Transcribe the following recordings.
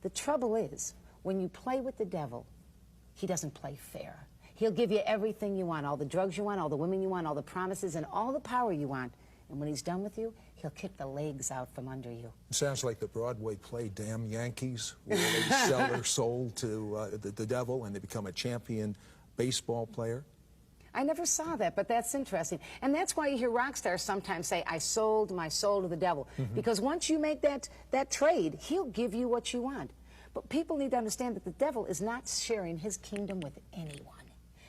The trouble is, when you play with the devil, he doesn't play fair. He'll give you everything you want, all the drugs you want, all the women you want, all the promises, and all the power you want. And when he's done with you, he'll kick the legs out from under you. It sounds like the Broadway play Damn Yankees, where they sell their soul to the devil and they become a champion baseball player. I never saw that, but that's interesting. And that's why you hear rock stars sometimes say, I sold my soul to the devil. Because once you make that trade, he'll give you what you want. But people need to understand that the devil is not sharing his kingdom with anyone.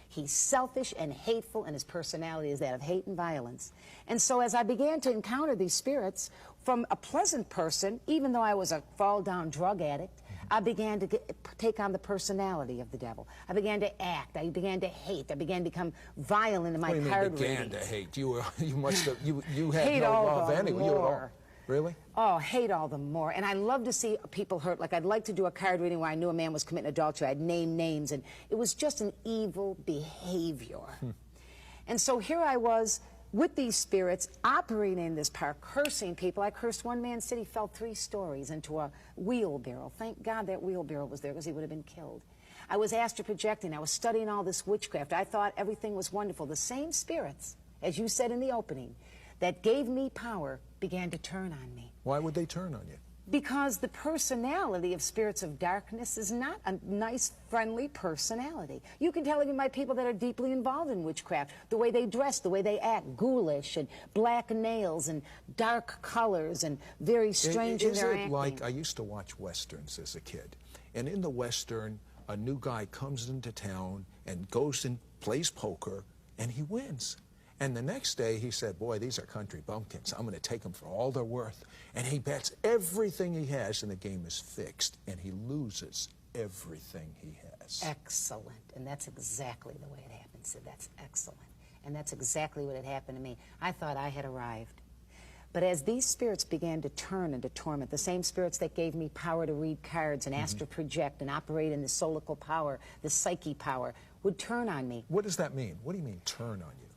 He's selfish and hateful, and his personality is that of hate and violence. And so as I began to encounter these spirits, from a pleasant person, even though I was a fall-down drug addict, I began to take on the personality of the devil. I began to act. I began to hate. I began to become violent in my card readings. Began to hate? You must have. You had hate no all love the anyway. more. Really? Oh, hate all the more. And I love to see people hurt. Like, I'd like to do a card reading where I knew a man was committing adultery. I'd name names, and it was just an evil behavior. And so here I was with these spirits operating in this power, cursing people. I cursed one man's city, fell 3 stories into a wheelbarrow. Thank God that wheelbarrow was there, because he would have been killed. I was astral projecting. I was studying all this witchcraft. I thought everything was wonderful. The same spirits, as you said in the opening, that gave me power began to turn on me. Why would they turn on you? Because the personality of spirits of darkness is not a nice, friendly personality. You can tell even by people that are deeply involved in witchcraft, the way they dress, the way they act, ghoulish and black nails and dark colors and very strange in their acting. Like, I used to watch Westerns as a kid, and in the Western, a new guy comes into town and goes and plays poker, and he wins. And the next day, he said, boy, these are country bumpkins. I'm going to take them for all they're worth. And he bets everything he has, and the game is fixed. And he loses everything he has. Excellent. And that's exactly the way it happened, Sid. That's excellent. And that's exactly what had happened to me. I thought I had arrived. But as these spirits began to turn into torment, the same spirits that gave me power to read cards and astral project and operate in the solical power, the psyche power, would turn on me. What does that mean? What do you mean, turn on you?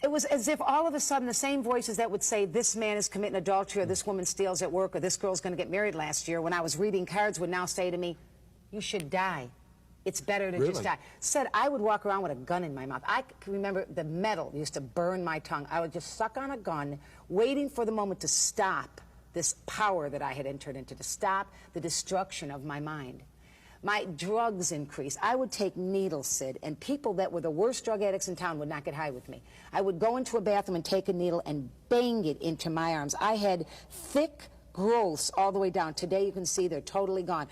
It was as if all of a sudden the same voices that would say, this man is committing adultery, or this woman steals at work, or this girl's going to get married last year, when I was reading cards, would now say to me, you should die. It's better to just die. Said I would walk around with a gun in my mouth. I can remember the metal used to burn my tongue. I would just suck on a gun, waiting for the moment to stop this power that I had entered into, to stop the destruction of my mind. My drugs increased. I would take needles, Sid, and people that were the worst drug addicts in town would not get high with me. I would go into a bathroom and take a needle and bang it into my arms. I had thick growths all the way down. Today you can see they're totally gone.